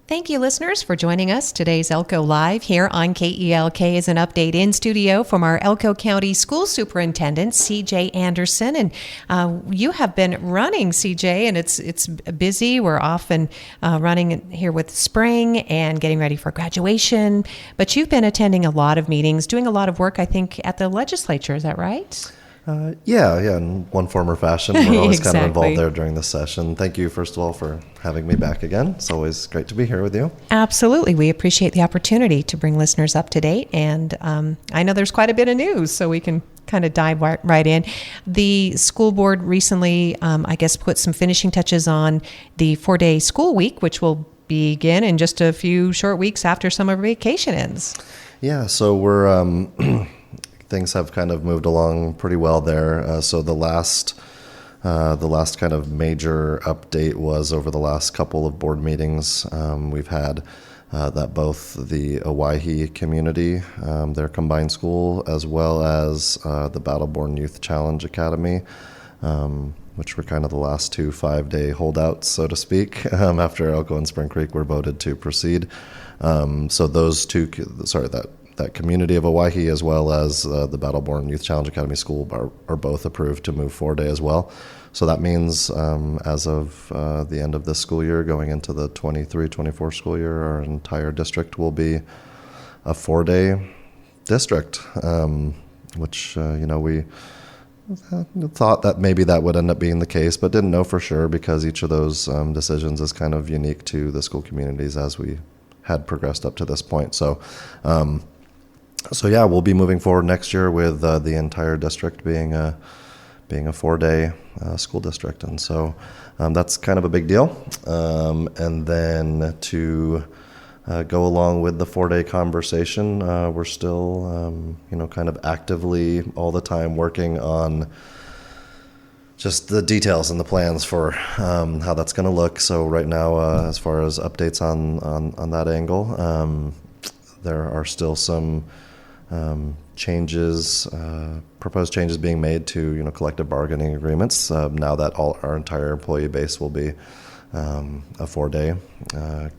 Thank you, listeners, for joining us. Today's Elko Live here on KELK is an update in studio from our Elko County School Superintendent, CJ Anderson. And you have been running, CJ, and it's busy. We're often running here with spring and getting ready for graduation. But you've been attending a lot of meetings, doing a lot of work, I think, at the legislature. Is that right? Yeah, in one form or fashion. We're always Exactly. kind of involved there during this session. Thank you, first of all, for having me back again. It's always great to be here with you. Absolutely. We appreciate the opportunity to bring listeners up to date. And I know there's quite a bit of news, so we can kind of dive right in. The school board recently, I guess, put some finishing touches on the 4-day school week, which will begin in just a few short weeks after summer vacation ends. Yeah, so we're... things have kind of moved along pretty well there. So the last kind of major update was over the last couple of board meetings. We've had that both the Owyhee community, their combined school, as well as the Battleborn Youth Challenge Academy, which were kind of the last two 5-day holdouts, so to speak, after Elko and Spring Creek were voted to proceed. So those two, that community of Owyhee as well as the Battleborn Youth Challenge Academy School are both approved to move 4-day as well. So that means as of the end of this school year, going into the 23-24 school year, our entire district will be a 4-day district, which, we thought that maybe that would end up being the case, but didn't know for sure because each of those decisions is kind of unique to the school communities as we had progressed up to this point. So yeah, we'll be moving forward next year with the entire district being a 4-day school district, and so that's kind of a big deal. And then to go along with the 4-day conversation, we're still, kind of actively all the time working on just the details and the plans for how that's going to look. So right now, as far as updates on that angle, there are still some proposed changes being made to collective bargaining agreements now that our entire employee base will be a 4-day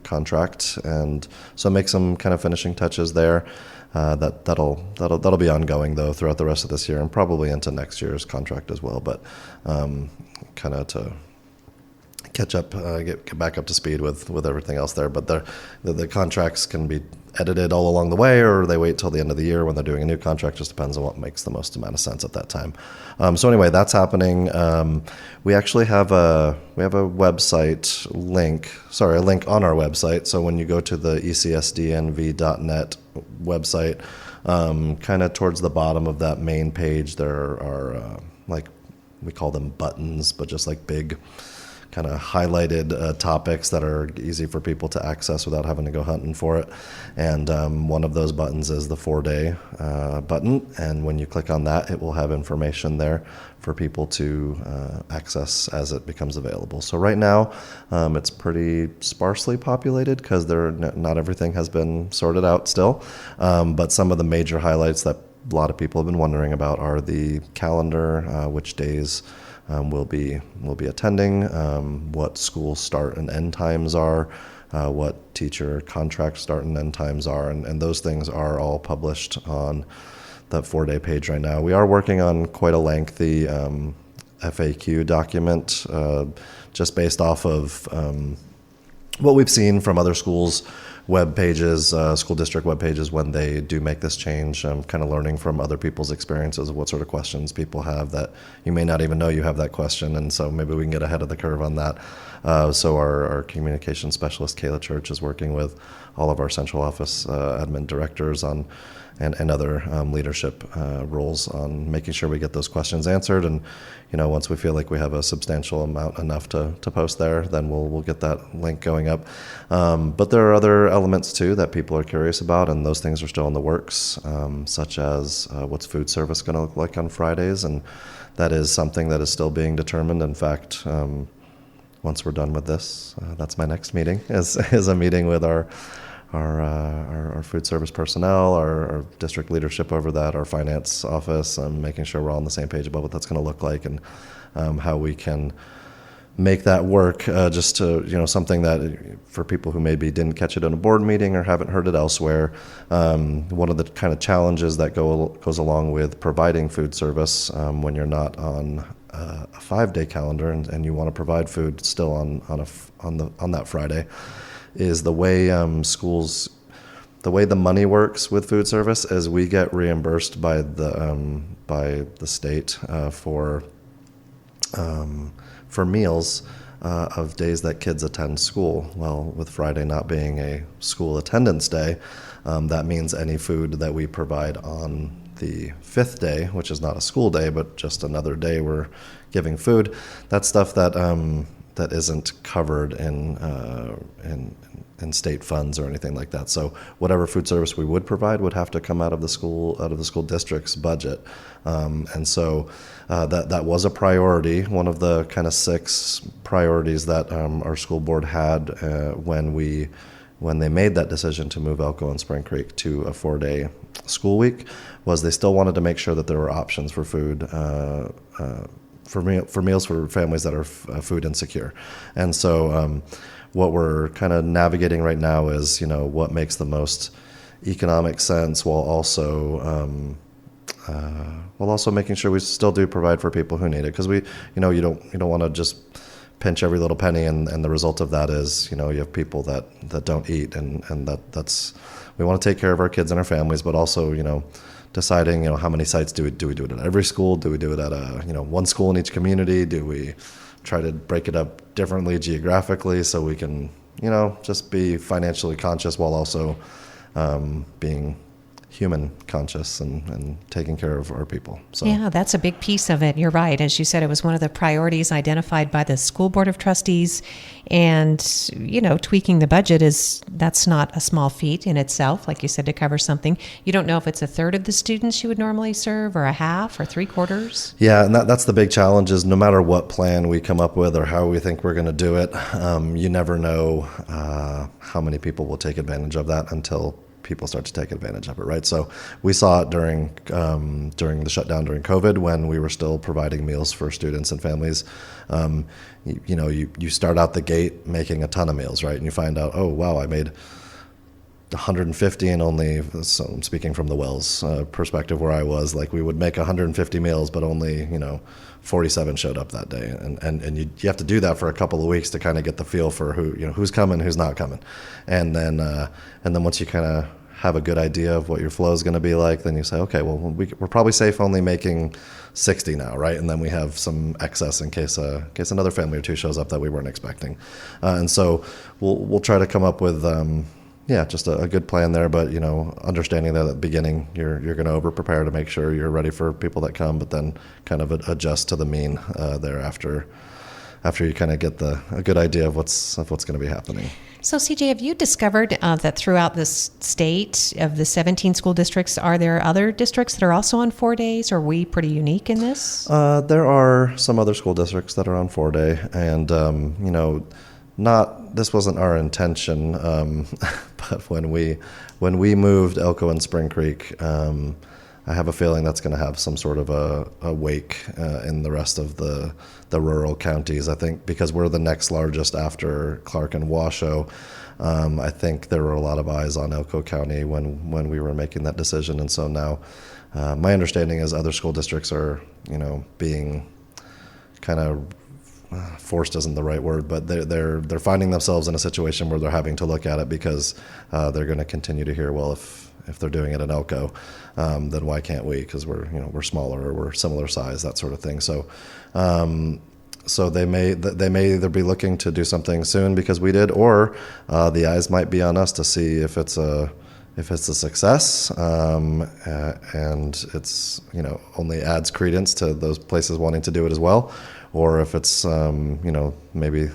contract, and so make some kind of finishing touches there. That'll be ongoing though throughout the rest of this year and probably into next year's contract as well. But kind of to catch up, get back up to speed with everything else there. But the contracts can be edited all along the way, or they wait till the end of the year when they're doing a new contract. Just depends on what makes the most amount of sense at that time. So anyway, that's happening. We actually have a website link. Sorry, a link on our website. So when you go to the ecsdnv.net website, kind of towards the bottom of that main page, there are we call them buttons, but just like big kind of highlighted topics that are easy for people to access without having to go hunting for it. And one of those buttons is the 4-day button. And when you click on that, it will have information there for people to access as it becomes available. So right now, it's pretty sparsely populated because not everything has been sorted out still. But some of the major highlights that a lot of people have been wondering about are the calendar, which days we'll be attending, what school start and end times are, what teacher contract start and end times are, and those things are all published on that 4-day page right now. We are working on quite a lengthy FAQ document, just based off of what we've seen from other schools' web pages, school district web pages when they do make this change, kind of learning from other people's experiences of what sort of questions people have that you may not even know you have that question, and so maybe we can get ahead of the curve on that. So our communication specialist, Kayla Church, is working with all of our central office admin directors on and other leadership roles on making sure we get those questions answered. And once we feel like we have a substantial amount enough to post there, then we'll get that link going up. But there are other elements too that people are curious about, and those things are still in the works, such as what's food service going to look like on Fridays, and that is something that is still being determined. In fact, once we're done with this, that's my next meeting, is a meeting with our food service personnel, our district leadership over that, our finance office, making sure we're all on the same page about what that's going to look like and how we can make that work, just to, something that for people who maybe didn't catch it in a board meeting or haven't heard it elsewhere, one of the kind of challenges that goes along with providing food service when you're not on a 5-day calendar and you want to provide food still on that Friday, is the way schools, the way the money works with food service is we get reimbursed by the state for meals of days that kids attend school. Well, with Friday not being a school attendance day, that means any food that we provide on the 5th day, which is not a school day, but just another day we're giving food, that's stuff that that isn't covered in state funds or anything like that. So whatever food service we would provide would have to come out of the school district's budget. And so that was a priority, one of the kind of 6 priorities that our school board had when they made that decision to move Elko and Spring Creek to a 4-day school week, was they still wanted to make sure that there were options for food, for meals for families that are food insecure. And so what we're kind of navigating right now is, what makes the most economic sense while also making sure we still do provide for people who need it. Because you don't want to just pinch every little penny, and the result of that is, you have people that don't eat, and that's, we want to take care of our kids and our families, but also, deciding, how many sites do we do it at every school? Do we do it at one school in each community? Do we try to break it up differently geographically so we can, just be financially conscious while also being human conscious and taking care of our people. So yeah, that's a big piece of it. You're right. As you said, it was one of the priorities identified by the school board of trustees, and tweaking the budget that's not a small feat in itself. Like you said, to cover something, you don't know if it's a third of the students you would normally serve, or a half, or 3/4. Yeah, and that's the big challenge, is no matter what plan we come up with or how we think we're going to do it, you never know how many people will take advantage of that until people start to take advantage of it, right? So we saw it during the shutdown during COVID, when we were still providing meals for students and families. You start out the gate making a ton of meals, right? And you find out, oh wow, I made 150 and only, so I'm speaking from the Wells perspective where I was, like, we would make 150 meals, but only 47 showed up that day, and you have to do that for a couple of weeks to kind of get the feel for who's coming, who's not coming, and then once you kind of have a good idea of what your flow is going to be like, then you say, okay, well, we're probably safe only making 60 now, right? And then we have some excess in case another family or two shows up that we weren't expecting, and so we'll try to come up with just a good plan there, but understanding that at the beginning you're going to over prepare to make sure you're ready for people that come, but then kind of adjust to the mean thereafter you kind of get a good idea of what's going to be happening. So CJ, have you discovered that throughout this state of the 17 school districts, are there other districts that are also on 4 days? Are we pretty unique in this? There are some other school districts that are on 4-day, and this wasn't our intention, but when we moved Elko and Spring Creek, I have a feeling that's going to have some sort of a wake in the rest of the rural counties. I think because we're the next largest after Clark and Washoe, I think there were a lot of eyes on Elko County when we were making that decision. And so now my understanding is other school districts are, being kind of forced isn't the right word, but they're finding themselves in a situation where they're having to look at it because they're going to continue to hear, well, if they're doing it in Elko, then why can't we? Because we're smaller or we're similar size, that sort of thing. So they may either be looking to do something soon because we did, or the eyes might be on us to see if it's a success, and it's only adds credence to those places wanting to do it as well, or if it's maybe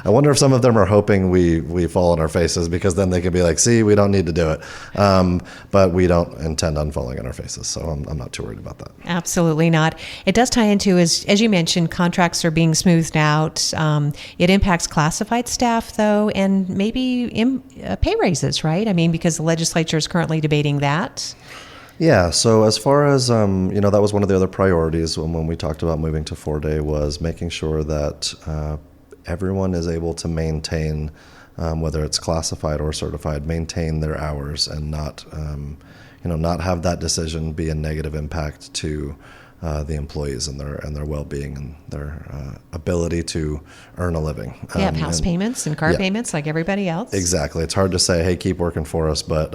I wonder if some of them are hoping we fall on our faces, because then they could be like, see, we don't need to do it. But we don't intend on falling on our faces, so I'm not too worried about that. Absolutely not. It does tie into, as you mentioned, contracts are being smoothed out. It impacts classified staff, though, and maybe pay raises, right? I mean, because the legislature is currently debating that. Yeah, so as far as, that was one of the other priorities when we talked about moving to 4-day, was making sure that everyone is able to maintain, whether it's classified or certified, maintain their hours and not have that decision be a negative impact to the employees and their well-being and their ability to earn a living. House payments and car payments like everybody else. Exactly. It's hard to say, hey, keep working for us, but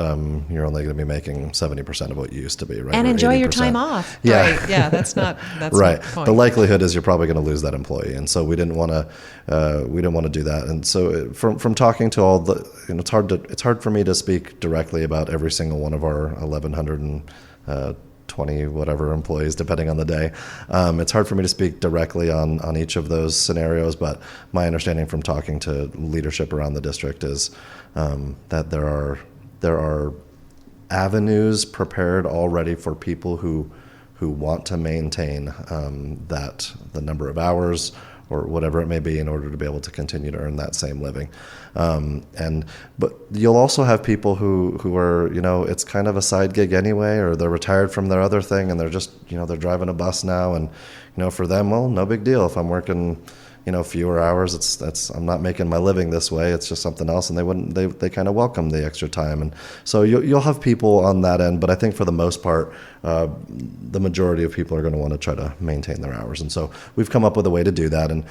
you're only going to be making 70% of what you used to be, right? And or enjoy 80%. your time off. Yeah. Right. Yeah, that's right. Not the point. The Right. likelihood is you're probably going to lose that employee, and so we didn't want to do that. And so from talking to all the, it's hard for me to speak directly about every single one of our 1,120 whatever employees, depending on the day. It's hard for me to speak directly on each of those scenarios, but my understanding from talking to leadership around the district is that there are avenues prepared already for people who want to maintain that the number of hours or whatever it may be in order to be able to continue to earn that same living. But you'll also have people who are, it's kind of a side gig anyway, or they're retired from their other thing and they're just, they're driving a bus now, and, for them, well, no big deal if I'm working, fewer hours. I'm not making my living this way. It's just something else, and they kind of welcome the extra time. And so you'll have people on that end, but I think for the most part, the majority of people are going to want to try to maintain their hours. And so we've come up with a way to do that. And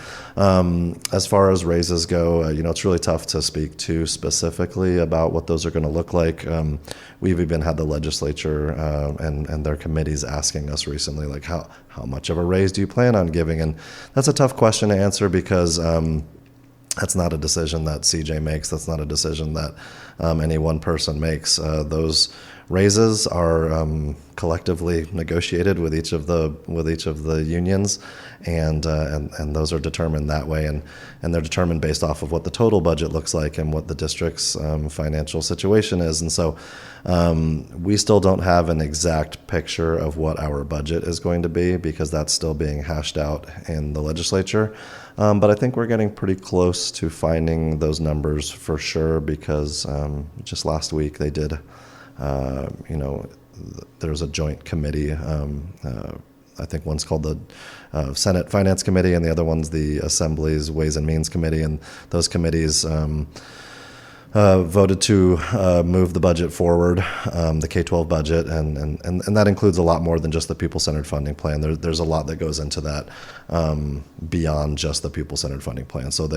as far as raises go, it's really tough to speak too specifically about what those are going to look like. We've even had the legislature and their committees asking us recently, like, how much of a raise do you plan on giving? And that's a tough question to answer because that's not a decision that CJ makes. That's not a decision that any one person makes. Those raises are collectively negotiated with each of the unions, and those are determined that way, and they're determined based off of what the total budget looks like and what the district's financial situation is. And so we still don't have an exact picture of what our budget is going to be because that's still being hashed out in the legislature. But I think we're getting pretty close to finding those numbers for sure because just last week they did, there's a joint committee. I think one's called the Senate Finance Committee and the other one's the Assembly's Ways and Means Committee. And those committees voted to move the budget forward, the K-12 budget, and that includes a lot more than just the pupil-centered funding plan. There's a lot that goes into that beyond just the pupil-centered funding plan. So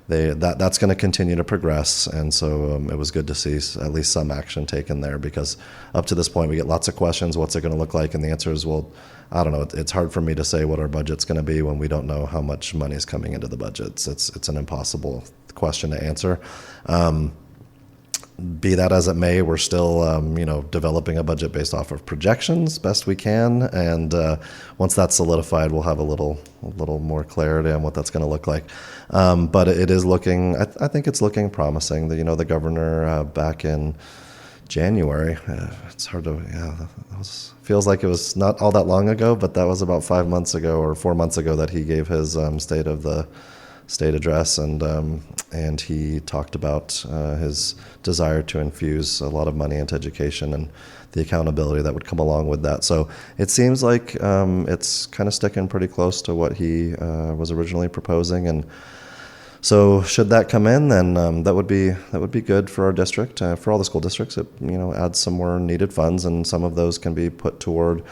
that's going to continue to progress, and so it was good to see at least some action taken there because up to this point we get lots of questions. What's it going to look like? And the answer is, well, I don't know. It's hard for me to say what our budget's going to be when we don't know how much money is coming into the budgets. It's an impossible question to answer. Be that as it may, we're still, developing a budget based off of projections best we can. And once that's solidified, we'll have a little more clarity on what that's going to look like. But it is looking, I think it's looking promising. The governor back in January, it's hard to, feels like it was not all that long ago, but that was about 5 months ago or 4 months ago that he gave his State of the State address, and he talked about his desire to infuse a lot of money into education and the accountability that would come along with that. So it seems like it's kind of sticking pretty close to what he was originally proposing, and so should that come in, then that would be good for our district, for all the school districts. It adds some more needed funds, and some of those can be put toward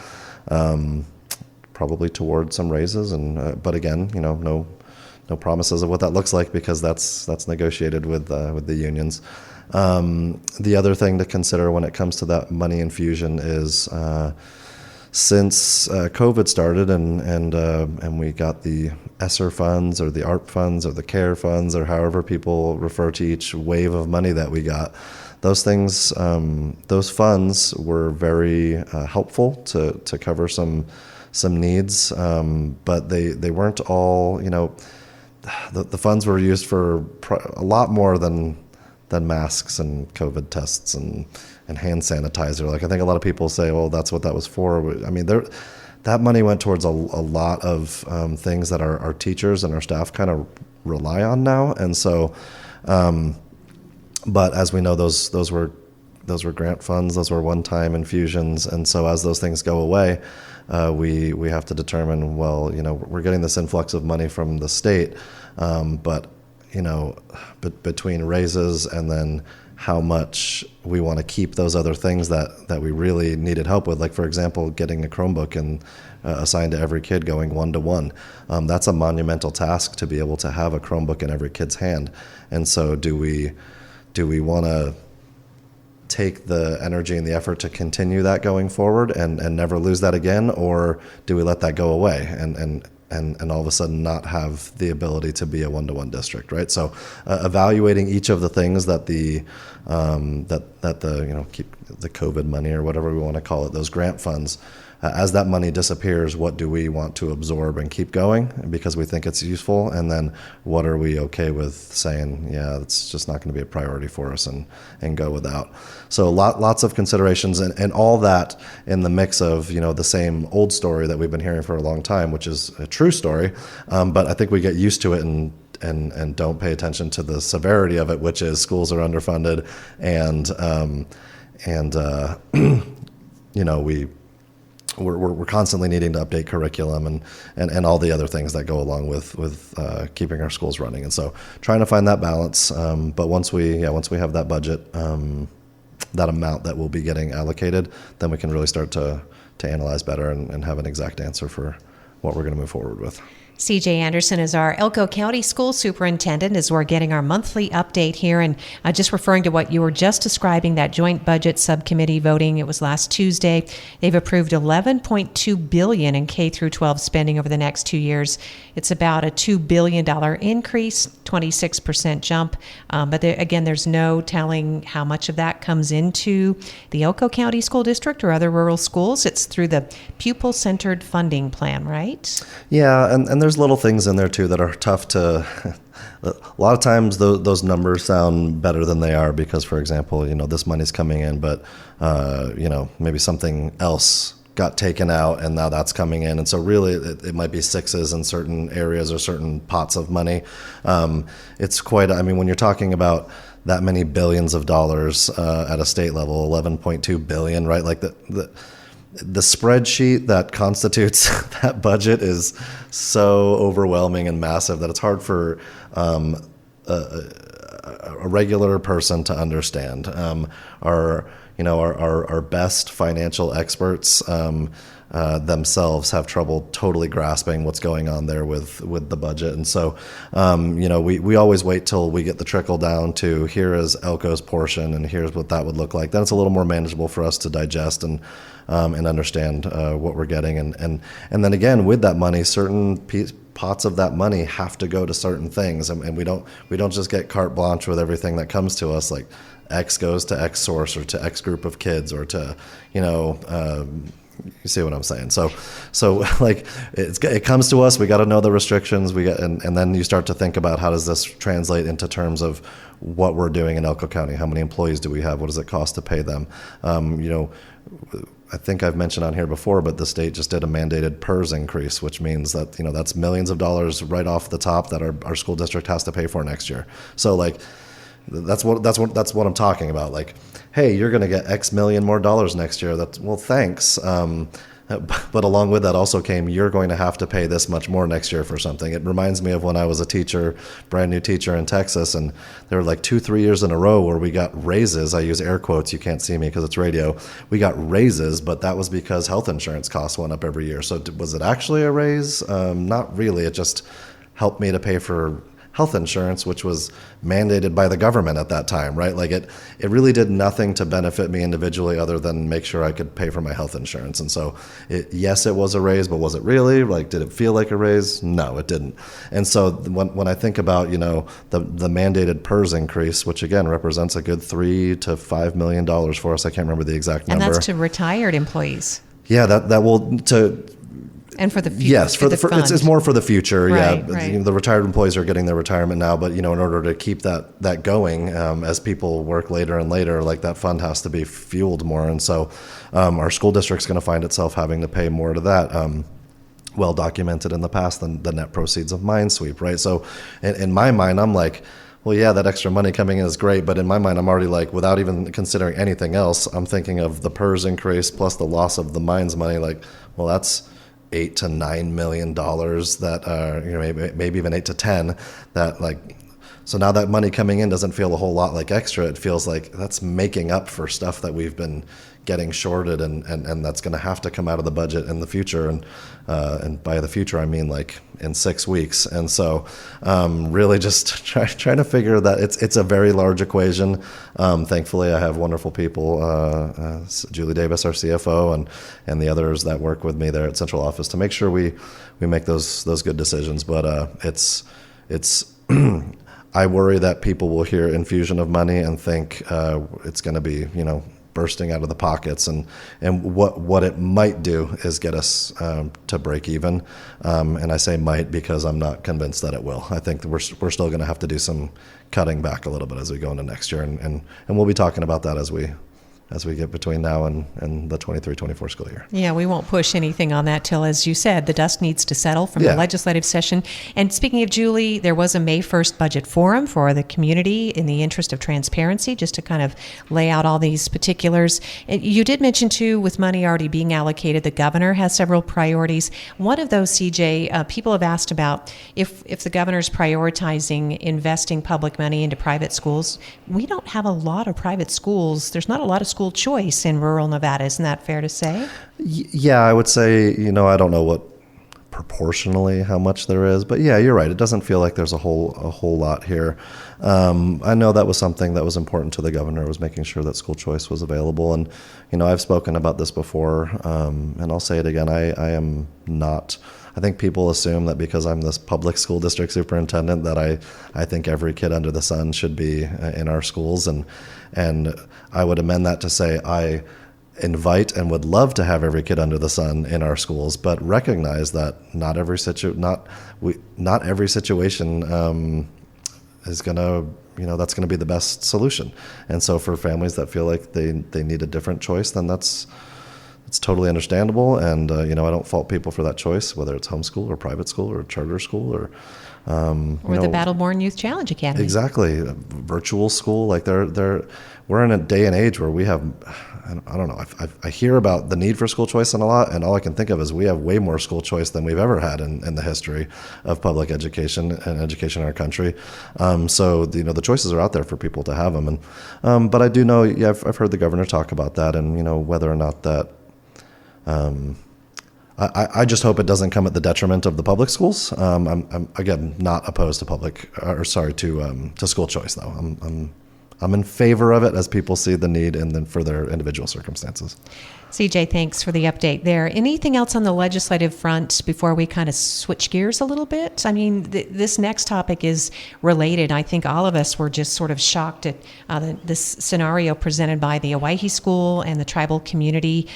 probably toward some raises, and but again, no promises of what that looks like because that's negotiated with the unions. The other thing to consider when it comes to that money infusion is since COVID started and we got the ESSER funds or the ARP funds or the CARE funds or however people refer to each wave of money that we got, those things, those funds were very helpful to cover some needs, but they weren't all, the funds were used for a lot more than masks and COVID tests and hand sanitizer. Like I think a lot of people say, well, that's what that was for. I mean, that money went towards a lot of things that our teachers and our staff kind of rely on now. And so, but as we know, those were grant funds. Those were one-time infusions. And so as those things go away, we have to determine, well, we're getting this influx of money from the state, but between raises and then how much we want to keep those other things that we really needed help with. Like, for example, getting a Chromebook and assigned to every kid going 1-to-1. That's a monumental task to be able to have a Chromebook in every kid's hand. And so do we want to take the energy and the effort to continue that going forward and never lose that again? Or do we let that go away and all of a sudden not have the ability to be a 1-to-1 district, right? So evaluating each of the things that the keep the COVID money or whatever we want to call it, those grant funds, as that money disappears, what do we want to absorb and keep going because we think it's useful? And then what are we okay with saying, yeah, it's just not going to be a priority for us and go without? So lots of considerations and all that in the mix of, the same old story that we've been hearing for a long time, which is a true story. But I think we get used to it and don't pay attention to the severity of it, which is schools are underfunded we're constantly needing to update curriculum and all the other things that go along with keeping our schools running. And so trying to find that balance. But once we have that budget, that amount that will be getting allocated, then we can really start to analyze better and have an exact answer for what we're going to move forward with. CJ Anderson is our Elko County School Superintendent as we're getting our monthly update here. And just referring to what you were just describing, that joint budget subcommittee voting, it was last Tuesday. They've approved $11.2 billion in K through 12 spending over the next 2 years. It's about a $2 billion increase, 26% jump. But again, there's no telling how much of that comes into the Elko County School District or other rural schools. It's through the pupil-centered funding plan, right? Yeah, and there's little things in there too that are tough to. A lot of times those numbers sound better than they are because, for example, this money's coming in, but maybe something else got taken out and now that's coming in, and so really it might be sixes in certain areas or certain pots of money. It's quite. When you're talking about that many billions of dollars at a state level, 11.2 billion, right? Like the spreadsheet that constitutes that budget is so overwhelming and massive that it's hard for a regular person to understand. Our best financial experts themselves have trouble totally grasping what's going on there with the budget. And so, we always wait till we get the trickle down to here is Elko's portion and here's what that would look like. Then it's a little more manageable for us to digest and understand what we're getting. And then again, with that money, certain pots of that money have to go to certain things. And we don't just get carte blanche with everything that comes to us, like X goes to X source or to X group of kids or to, you see what I'm saying? So like it comes to us, we got to know the restrictions and then you start to think about how does this translate into terms of what we're doing in Elko County? How many employees do we have? What does it cost to pay them? I think I've mentioned on here before, but the state just did a mandated PERS increase, which means that, that's millions of dollars right off the top that our school district has to pay for next year. So like, that's what I'm talking about. Like, hey, you're going to get X million more dollars next year. Well, thanks. But along with that also came, you're going to have to pay this much more next year for something. It reminds me of when I was a teacher, brand new teacher in Texas, and there were like 2-3 years in a row where we got raises. I use air quotes. You can't see me because it's radio. We got raises, but that was because health insurance costs went up every year. So was it actually a raise? Not really. It just helped me to pay for health insurance, which was mandated by the government at that time, right? Like it really did nothing to benefit me individually other than make sure I could pay for my health insurance. And so yes, it was a raise, but was it really? Like, did it feel like a raise? No, it didn't. And so when I think about, the mandated PERS increase, which again represents a good $3 to $5 million for us, I can't remember the exact number. And that's to retired employees. Yeah, that will and for the future. Yes, it's more for the future. Right, yeah, right. The retired employees are getting their retirement now, but in order to keep that going, as people work later and later, like that fund has to be fueled more, and so our school district's going to find itself having to pay more to that. Well documented in the past than the net proceeds of Minesweep, right? So in my mind, I'm like, well, yeah, that extra money coming in is great, but in my mind, I'm already like, without even considering anything else, I'm thinking of the PERS increase plus the loss of the mines money. Like, well, that's $8 to $9 million that, maybe even 8 to 10. That like, so now that money coming in doesn't feel a whole lot like extra. It feels like that's making up for stuff that we've been getting shorted, and that's going to have to come out of the budget in the future. And by the future, I mean like in 6 weeks. And so really just trying to figure that it's a very large equation. Thankfully, I have wonderful people, Julie Davis, our CFO, and the others that work with me there at central office to make sure we make those good decisions. But it's I worry that people will hear infusion of money and think it's going to be, bursting out of the pockets, and what it might do is get us to break even. And I say might because I'm not convinced that it will. I think that we're still going to have to do some cutting back a little bit as we go into next year, and we'll be talking about that as we get between now and the 23-24 school year. Yeah, we won't push anything on that till, as you said, the dust needs to settle from the legislative session. And speaking of Julie, there was a May 1st budget forum for the community in the interest of transparency, just to kind of lay out all these particulars. And you did mention, too, with money already being allocated, the governor has several priorities. One of those, CJ, people have asked about if the governor's prioritizing investing public money into private schools. We don't have a lot of private schools. There's not a lot of school choice in rural Nevada. Isn't that fair to say? Yeah, I would say, I don't know what proportionally how much there is, but yeah, you're right. It doesn't feel like there's a whole lot here. I know that was something that was important to the governor, was making sure that school choice was available. And, I've spoken about this before, and I'll say it again. I am not. I think people assume that because I'm this public school district superintendent that I think every kid under the sun should be in our schools, and I would amend that to say I invite and would love to have every kid under the sun in our schools, but recognize that not every situation is gonna that's gonna be the best solution. And so for families that feel like they need a different choice, then it's totally understandable, and I don't fault people for that choice, whether it's homeschool or private school or charter school or the Battleborn Youth Challenge Academy. Exactly, virtual school. Like we're in a day and age where we have, I don't know. I hear about the need for school choice and a lot, and all I can think of is we have way more school choice than we've ever had in the history of public education and education in our country. So the choices are out there for people to have them, and but I do know, I've heard the governor talk about that, and whether or not that. I just hope it doesn't come at the detriment of the public schools. I'm again not opposed to school choice, though. I'm in favor of it as people see the need and then for their individual circumstances. CJ, thanks for the update there. Anything else on the legislative front before we kind of switch gears a little bit? I mean, this next topic is related. I think all of us were just sort of shocked at this scenario presented by the Owyhee School and the tribal community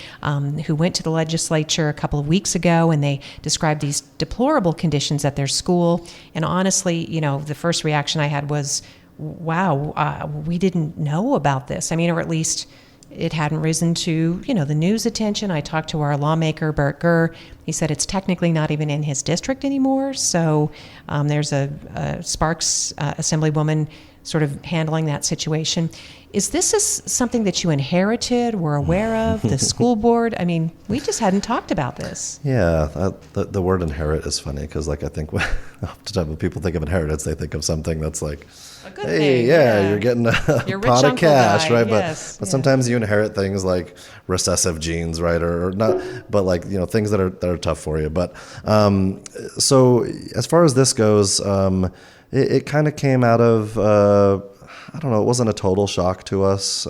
who went to the legislature a couple of weeks ago, and they described these deplorable conditions at their school. And honestly, the first reaction I had was, wow, we didn't know about this. I mean, or at least it hadn't risen to, the news attention. I talked to our lawmaker, Bert Gurr. He said it's technically not even in his district anymore. So there's a Sparks Assemblywoman sort of handling that situation. Is this something that you inherited, were aware of, the school board? I mean, we just hadn't talked about this. Yeah, the word inherit is funny because, I think oftentimes when people think of inheritance, they think of something that's like, a good hey, thing, you're getting a pot of cash, right? Yes, but sometimes you inherit things like recessive genes, right, or not, but things that are tough for you. But so as far as this goes, it kind of came out of. I don't know, it wasn't a total shock to us.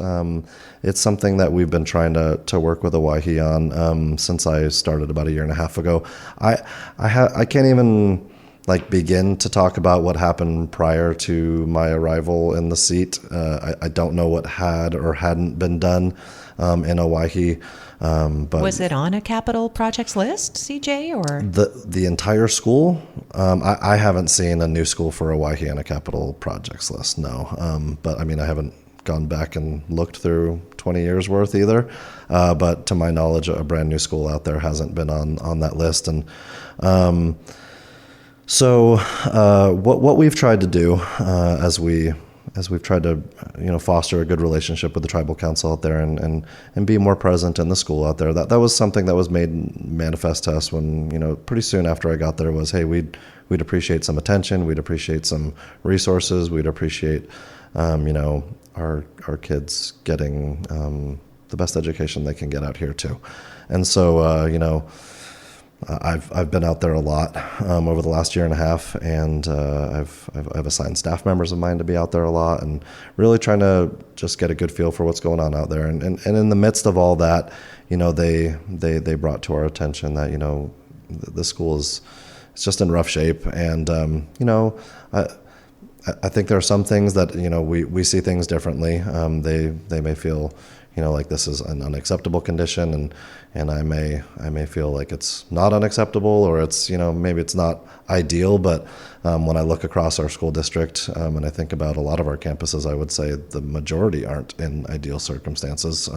It's something that we've been trying to work with Owyhee on since I started about a year and a half ago. I can't even begin to talk about what happened prior to my arrival in the seat. I don't know what had or hadn't been done in Owyhee. But was it on a capital projects list, CJ, or the entire school? I haven't seen a new school for Owyhee on a capital projects list. No, but I mean, I haven't gone back and looked through 20 years worth either. But to my knowledge, a brand new school out there hasn't been on that list, and So what we've tried to do as we've tried to foster a good relationship with the tribal council out there and be more present in the school out there, that was something that was made manifest to us when pretty soon after I got there was, hey, we'd appreciate some attention, we'd appreciate some resources, we'd appreciate our kids getting the best education they can get out here too. And so I've been out there a lot over the last year and a half, and I've assigned staff members of mine to be out there a lot, and really trying to just get a good feel for what's going on out there. And in the midst of all that, they brought to our attention that the school is just in rough shape, and I think there are some things that we see things differently. They may feel like this is an unacceptable condition, and I may feel like it's not unacceptable, or it's maybe it's not ideal. But when I look across our school district and I think about a lot of our campuses, I would say the majority aren't in ideal circumstances.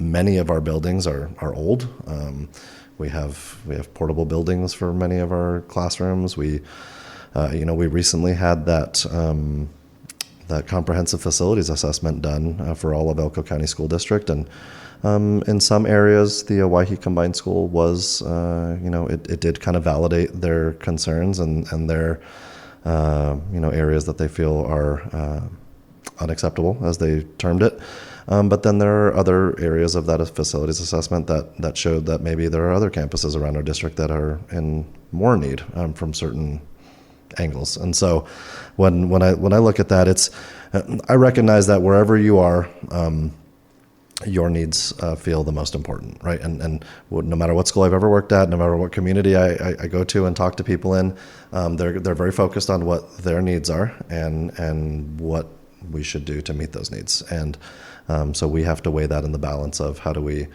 Many of our buildings are old. We have portable buildings for many of our classrooms. We recently had that comprehensive facilities assessment done for all of Elko County School District, and in some areas the Owyhee Combined School was, it did kind of validate their concerns and their, areas that they feel are unacceptable, as they termed it. But then there are other areas of that facilities assessment that showed that maybe there are other campuses around our district that are in more need from certain angles. And so when I look at that, I recognize that wherever you are, your needs feel the most important, right? And no matter what school I've ever worked at, no matter what community I go to and talk to people in, they're very focused on what their needs are and what we should do to meet those needs. And so we have to weigh that in the balance of how do we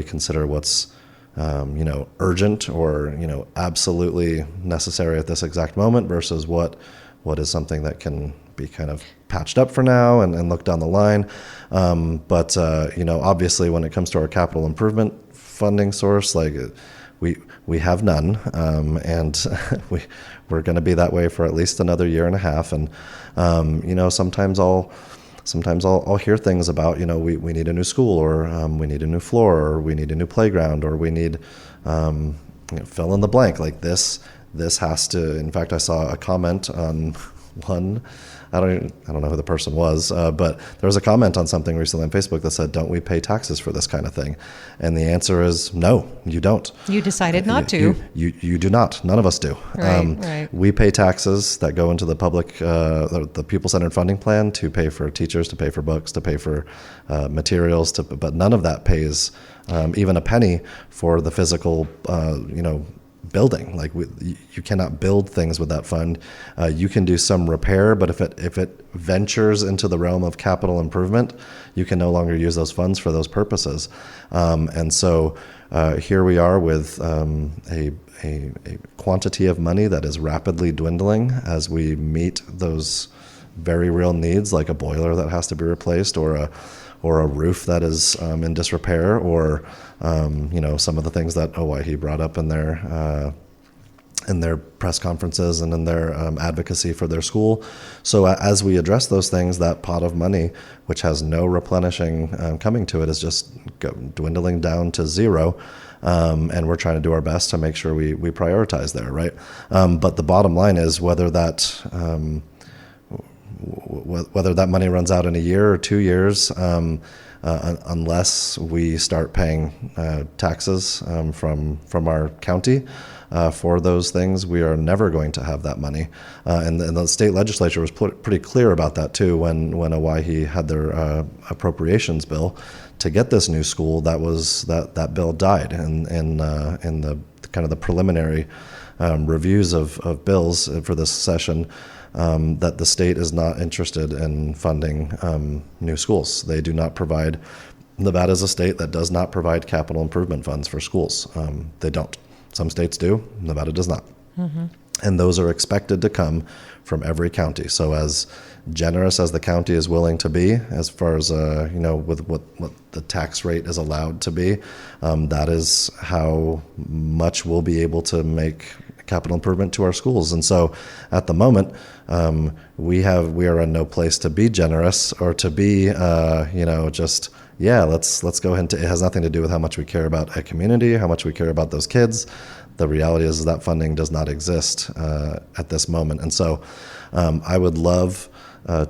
consider what's urgent or absolutely necessary at this exact moment versus what is something that can be kind of patched up for now and look down the line. But obviously when it comes to our capital improvement funding source, like we have none, and we're going to be that way for at least another year and a half. And sometimes I'll hear things about, we need a new school, or we need a new floor, or we need a new playground, or we need fill in the blank. Like this has to. In fact, I saw a comment on one. I don't know who the person was, but there was a comment on something recently on Facebook that said, "Don't we pay taxes for this kind of thing?" And the answer is no, you don't. You decided not to. You do not. None of us do. Right. We pay taxes that go into the public, the pupil-centered funding plan to pay for teachers, to pay for books, to pay for materials, but none of that pays even a penny for the physical, building. Like you cannot build things with that fund. You can do some repair, but if it ventures into the realm of capital improvement, you can no longer use those funds for those purposes. And so here we are with a quantity of money that is rapidly dwindling as we meet those very real needs, like a boiler that has to be replaced, or a roof that is in disrepair, or some of the things that Owyhee brought up in their press conferences and in their advocacy for their school. So as we address those things, that pot of money, which has no replenishing coming to it, is just dwindling down to zero. And we're trying to do our best to make sure we prioritize there, right? But the bottom line is whether that money runs out in a year or 2 years, unless we start paying taxes from our county for those things, we are never going to have that money. And the state legislature was pretty clear about that too when Owyhee had their appropriations bill to get this new school. That bill died in the kind of the preliminary reviews of bills for this session. That the state is not interested in funding new schools. They do not provide. Nevada is a state that does not provide capital improvement funds for schools. They don't. Some states do. Nevada does not. Mm-hmm. And those are expected to come from every county. So as generous as the county is willing to be, as far as with what the tax rate is allowed to be, that is how much we'll be able to make capital improvement to our schools. And so at the moment, we are in no place to be generous or to be, let's go into, it has nothing to do with how much we care about a community, how much we care about those kids. The reality is that funding does not exist at this moment. And so I would love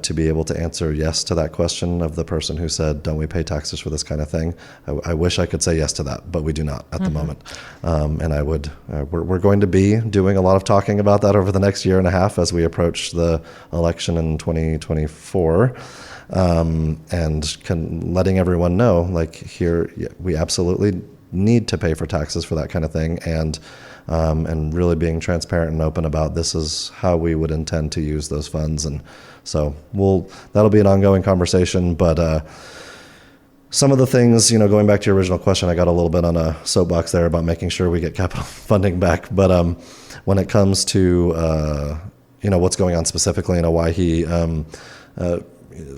to be able to answer yes to that question of the person who said, don't we pay taxes for this kind of thing? I wish I could say yes to that, but we do not at the moment. And we're going to be doing a lot of talking about that over the next year and a half as we approach the election in 2024. Letting everyone know, like, here, we absolutely need to pay for taxes for that kind of thing, and really being transparent and open about this is how we would intend to use those funds. And so that'll be an ongoing conversation. But some of the things, going back to your original question, I got a little bit on a soapbox there about making sure we get capital funding back. But when it comes to what's going on specifically in Owyhee,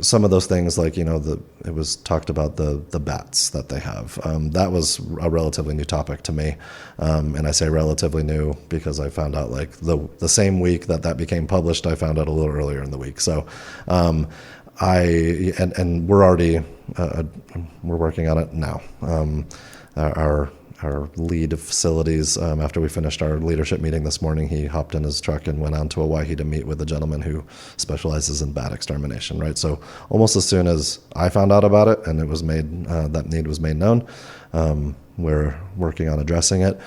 some of those things, like, it was talked about the bats that they have. That was a relatively new topic to me. And I say relatively new because I found out, like, the same week that became published, I found out a little earlier in the week. So we're already, we're working on it now. Our lead of facilities, after we finished our leadership meeting this morning, he hopped in his truck and went on to Owyhee to meet with a gentleman who specializes in bat extermination, right? So almost as soon as I found out about it and it was made, that need was made known, we're working on addressing it.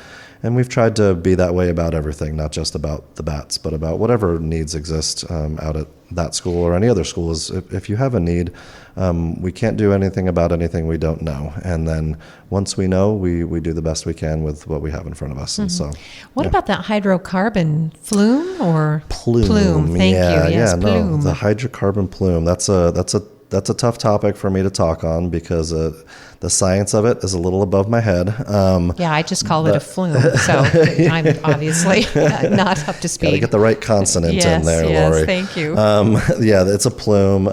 And we've tried to be that way about everything, not just about the bats, but about whatever needs exist out at that school or any other schools. If you have a need, we can't do anything about anything we don't know. And then once we know, we do the best we can with what we have in front of us. And so, what about that hydrocarbon flume or plume? Thank you. Yes, plume. The hydrocarbon plume. That's a tough topic for me to talk on because the science of it is a little above my head. I just call it a flume, so I'm obviously not up to speed. Gotta get the right consonant in there, Lori. Yes, thank you. It's a plume.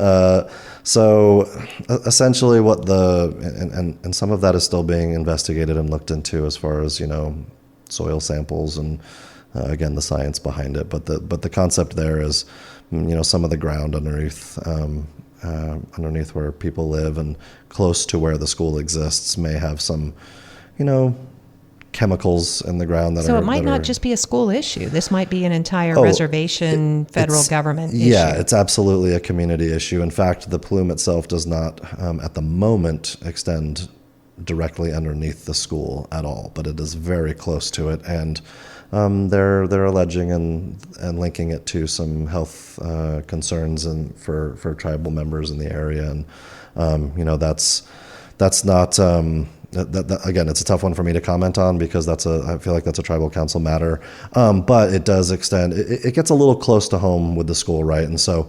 So essentially what and some of that is still being investigated and looked into as far as, soil samples and, again, the science behind it. But the concept there is, some of the ground underneath where people live and close to where the school exists may have some, chemicals in the ground So it might not just be a school issue. This might be an entire reservation, federal government issue. Yeah, it's absolutely a community issue. In fact, the plume itself does not, at the moment, extend directly underneath the school at all, but it is very close to it. And they're alleging and linking it to some health concerns and for tribal members in the area, and that's not again, it's a tough one for me to comment on because I feel like that's a tribal council matter, but it does extend. It gets a little close to home with the school, right? And so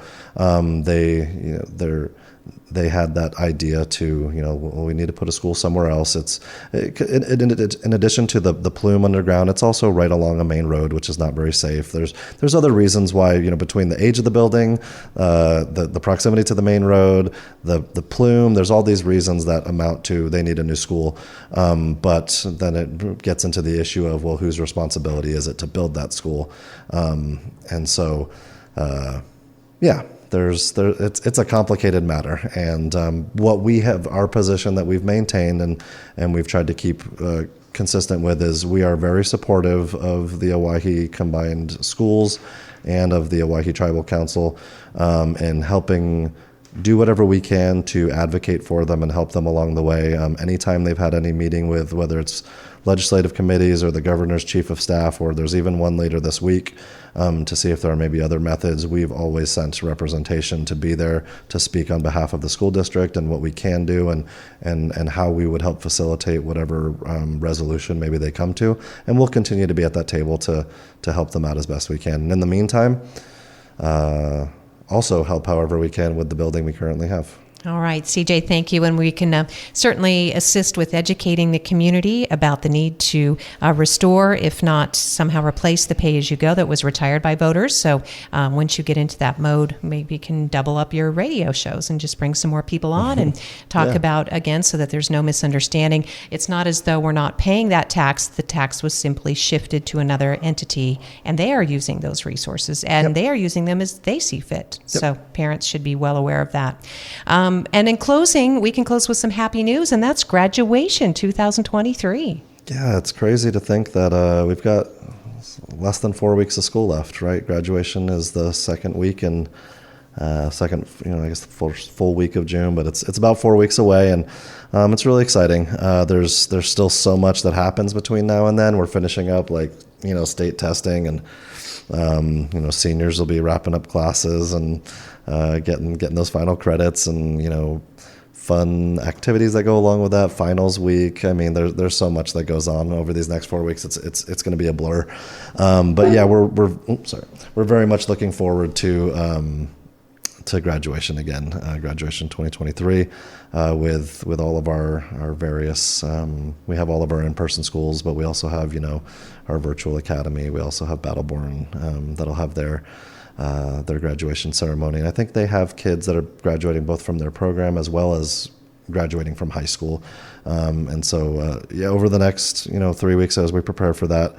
they had that idea to, we need to put a school somewhere else. In addition to the plume underground, it's also right along a main road, which is not very safe. There's other reasons why, between the age of the building, the proximity to the main road, the plume, there's all these reasons that amount to they need a new school. But then it gets into the issue of, well, whose responsibility is it to build that school? And so, it's a complicated matter, and what we have, our position that we've maintained and we've tried to keep consistent with is we are very supportive of the Owyhee Combined Schools and of the Owyhee Tribal Council in helping do whatever we can to advocate for them and help them along the way. Anytime they've had any meeting with, whether it's legislative committees or the governor's chief of staff, or there's even one later this week to see if there are maybe other methods, we've always sent representation to be there to speak on behalf of the school district and what we can do and how we would help facilitate whatever resolution maybe they come to. And we'll continue to be at that table to help them out as best we can. And in the meantime, also help however we can with the building we currently have. All right, CJ, thank you. And we can certainly assist with educating the community about the need to restore, if not somehow replace, the pay-as-you-go that was retired by voters. So once you get into that mode, maybe you can double up your radio shows and just bring some more people on and talk about, again, so that there's no misunderstanding. It's not as though we're not paying that tax. The tax was simply shifted to another entity, and they are using those resources, and they are using them as they see fit. So parents should be well aware of that. And in closing, we can close with some happy news, and that's graduation 2023. Yeah, it's crazy to think that we've got less than 4 weeks of school left, right? Graduation is the second week and I guess the full week of June, but it's about 4 weeks away, and it's really exciting. There's still so much that happens between now and then. We're finishing up state testing, and seniors will be wrapping up classes and getting those final credits, and fun activities that go along with that. Finals week. I mean, there's so much that goes on over these next 4 weeks. It's going to be a blur. But yeah, we're very much looking forward to graduation again, graduation 2023, with all of our various, we have all of our in-person schools, but we also have, our virtual academy. We also have Battleborn, that'll have their graduation ceremony. And I think they have kids that are graduating both from their program as well as graduating from high school. And so, over the next, 3 weeks as we prepare for that,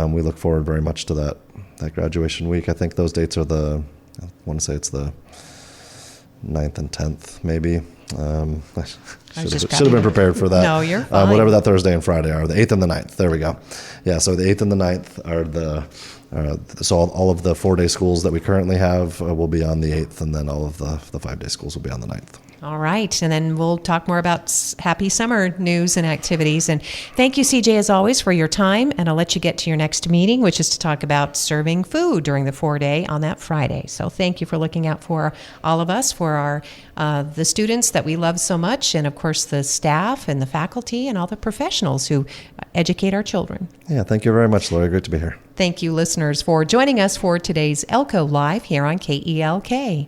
we look forward very much to that graduation week. I think those dates are I want to say it's the 9th and 10th, maybe. I should have been prepared for that. No, you're fine. Whatever that Thursday and Friday are, the 8th and the 9th. There we go. Yeah, so the 8th and the 9th are so all of the 4-day schools that we currently have will be on the 8th, and then all of the 5-day schools will be on the 9th. All right. And then we'll talk more about happy summer news and activities. And thank you, CJ, as always, for your time. And I'll let you get to your next meeting, which is to talk about serving food during the 4-day on that Friday. So thank you for looking out for all of us, for the students that we love so much, and of course the staff and the faculty and all the professionals who educate our children. Yeah, thank you very much, Lori. Great to be here. Thank you, listeners, for joining us for today's Elko Live here on KELK.